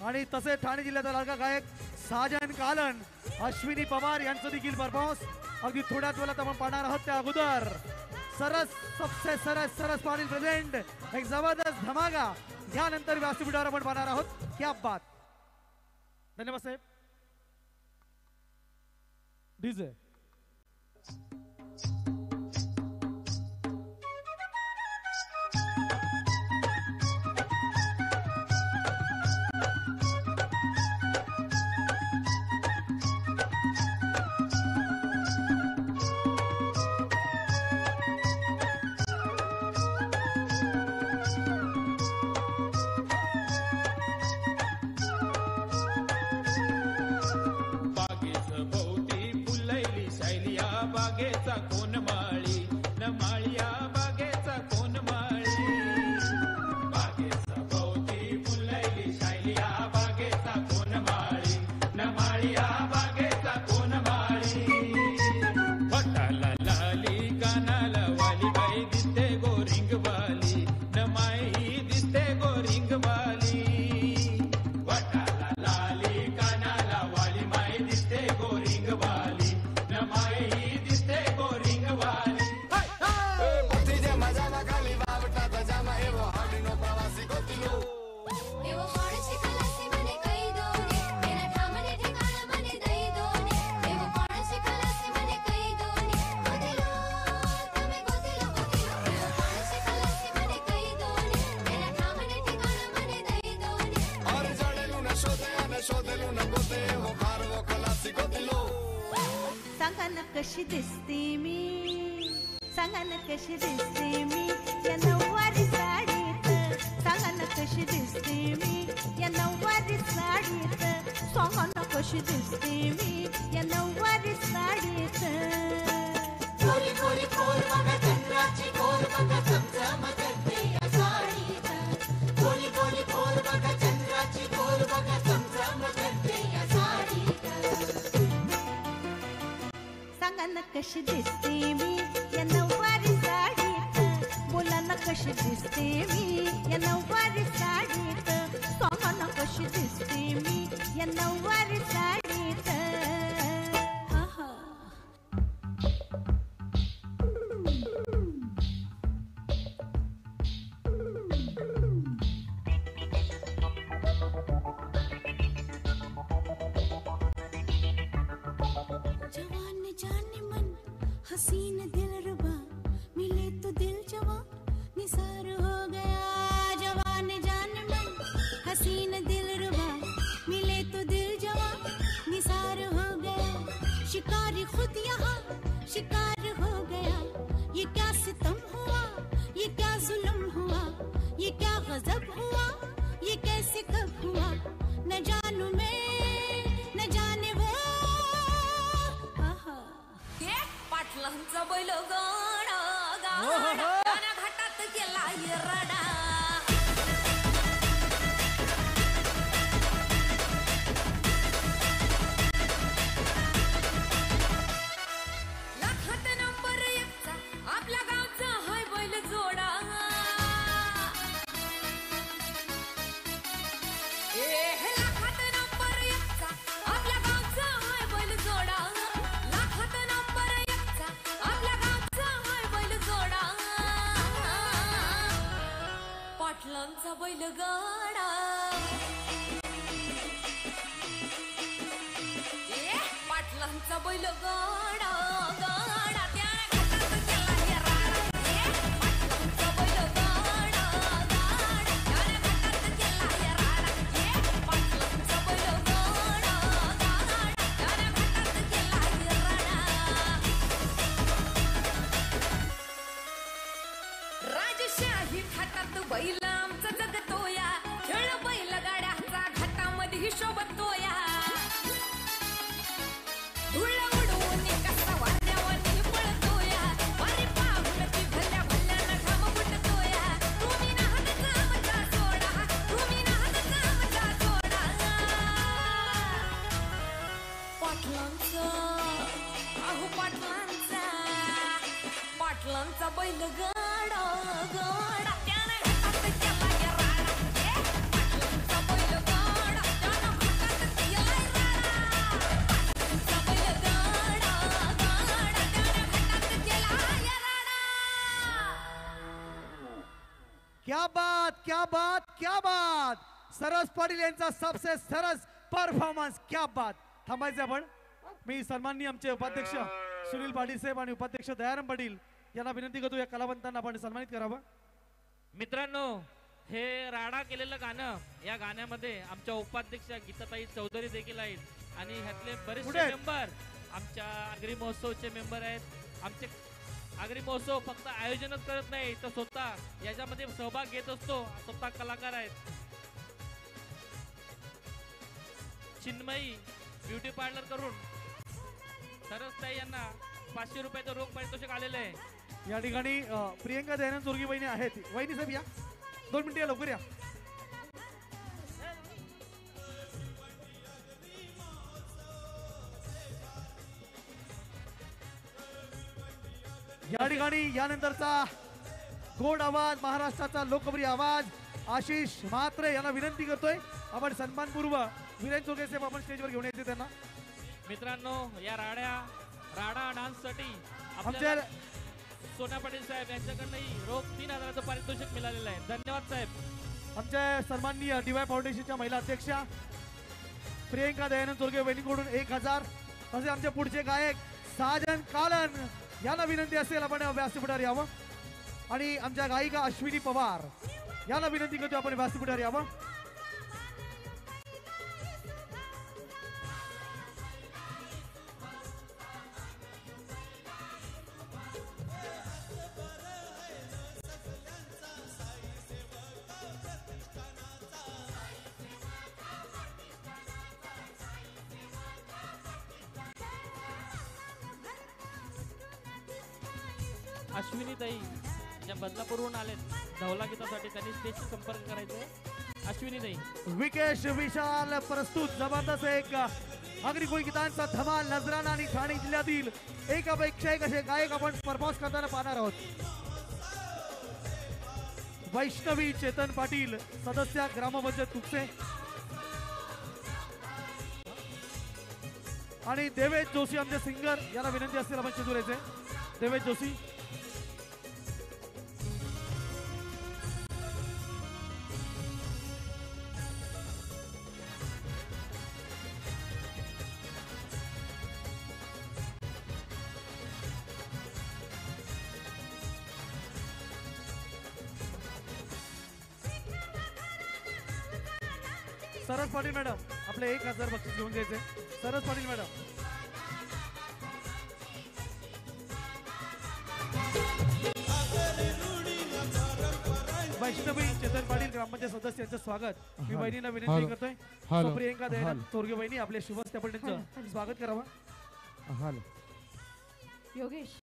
आणि तसे ठाणे जिल्ह्याचा लाडका गायक साजन कालन, अश्विनी पवार यांचं देखील परफॉर्मन्स अगदी थोड्याच वेळात आपण पाहणार आहोत. त्या अगोदर सरस सबसे सरस पाटील प्रेझेंट एक जबरदस्त धमाका यानंतर व्यासपीठावर आपण पाहणार आहोत. क्या बात. धन्यवाद साहेब. डीजे कशी दिसते मी, सांगा ना कशी दिसते मी या नऊवारी साडीत, सांगा ना कशी दिसते मी या नऊवारी साडीत, सांगा ना कशी दिसते मी या नऊवारी साडीत. कोरी कोरी कोर बघा चंद्राची कोर बघा चमचमते या साडीत, कोरी कोरी कोर बघा चंद्राची कोर बघा चमचमते या साडीत. सांगा ना कशी दिसते मी या नऊवारी साडीत, बोला ना कशी दिसते मी या नऊवारी साडीत, सांगा ना कशी दिसते मी या नऊवारी साडीत. हसीन दिलरुबा मिले तो दिल जवा निसार हो गया. जवान जान मन हसीन दिलरुबा मिले तो दिल जवा निसार हो गया. शिकारी खुद यहाँ शिकार हो गया. ये क्या सितम हुआ, ये क्या जुल्म हुआ, ये क्या गजब हुआ, ये कैसे कब हुआ, न जानू मैं न जाने वो. पाटलांचा बैल गाणा गाणा घाटात गेला रडा. लाखात नंबर एकचा आपल्या गावचा हाय बैल जोडा. लाखात नंबर एकचा आपल्या गावचा हाय बैल जोडा. लाखात नंबर एकचा आपल्या गावचा हाय बैल जोडा. पाटलांचा बैल गाडा. पाटलांचा बैल गाडा गाडा त्याने घाटात केला हे राडा. पाटलांचा बैल गाडा गाडा त्याने घाटात केला हे राडा. पाटलांचा बैल गाडा गाडा त्याने घाटात केला हे राडा. राजशाही घाटात बैल आमचा जगतोया. खेळ बैल गाड्याचा घाटामध्ये शोभतोया. धुळ उडवून कसा क्या बात क्या बात क्या बात. सरस पाटील यांचा सबसे सरस परफॉर्मन्स. क्या बात. थांबायचं आपण. मी सन्माननीय आमचे उपाध्यक्ष सुनील पाटील साहेब आणि उपाध्यक्ष दयाराम पाटील यांना विनंती करतो या कलावंतांना आपण सन्मानित करावं. मित्रांनो, हे राडा केलेलं गाणं, या गाण्यामध्ये आमच्या उपाध्यक्ष गीताताई चौधरी देखील आहेत आणि ह्यातले बरेचसे मेंबर आमच्या आगरी महोत्सवचे मेंबर आहेत. आमचे आगरी महोत्सव फक्त आयोजनच करत नाही तर स्वतः याच्यामध्ये सहभाग घेत असतो. स्वतः कलाकार आहेत. चिन्मयी ब्युटी पार्लर करून सरसताई यांना 500 रुपयाचं रोख पारितोषिक आलेलं आहे. या ठिकाणी प्रियंका दयानंद चोरगी वहिनी आहेत. वहिनी साहेब या 2 मिनिटं या, लवकर या. या ठिकाणी यानंतरचा गोड आवाज, महाराष्ट्राचा लोकप्रिय आवाज आशिष म्हात्रे यांना विनंती करतोय आपण सन्मानपूर्वक वीरेंद्र चोरगे साहेब आपण स्टेजवर घेऊन यायचे त्यांना. मित्रांनो, या राडा डान्ससाठी आमच्या आपल्याला सोना पाटील साहेब यांच्याकडनंही रोख 3000चं पारितोषिक मिळालेलं आहे. धन्यवाद साहेब. आमच्या सन्माननीय DY फाउंडेशनच्या महिला अध्यक्षा प्रियंका दयानंद चोरगे वहिनीकडून 1000. तसे आमचे पुढचे गायक साजन कालन यांना विनंती असेल आपण व्यासपीठावर यावं. आणि आमच्या गायिका अश्विनी पवार यांना विनंती करतो आपण व्यासपीठावर यावं. अश्विनी ताई ज्या बदलापूरहून आलेत धवला गीतासाठी, त्यांनी स्टेजशी संपर्क करायचा आहे. अश्विनी ताई. विकेश विशाल प्रस्तुत जबरदस्त एक आगरी कोळी गीतांचा धमाल नजराणा आणि ठाणे जिल्ह्यातील एकापेक्षा एक असे गायक आपण परफॉर्मन्स करताना पाहणार आहोत. वैष्णवी चेतन पाटील सदस्य ग्रामपंचायत तुकसे आणि देवेश जोशी आमचे सिंगर यांना विनंती असेल आपण शिजूरायचे. देवेश जोशी. सरस पाटील मॅडम आपले 1000 बक्षीस घेऊन जायचे. सरस पाटील मॅडम. वैष्णवी चेतन पाटील ग्रामपंचायत सदस्य यांचं स्वागत मी बहिणींना विनंती करतोय. प्रियंका दयानंद चोरगे वहिनी आपल्या शुभस्थापन त्यांचं स्वागत करावं. योगेश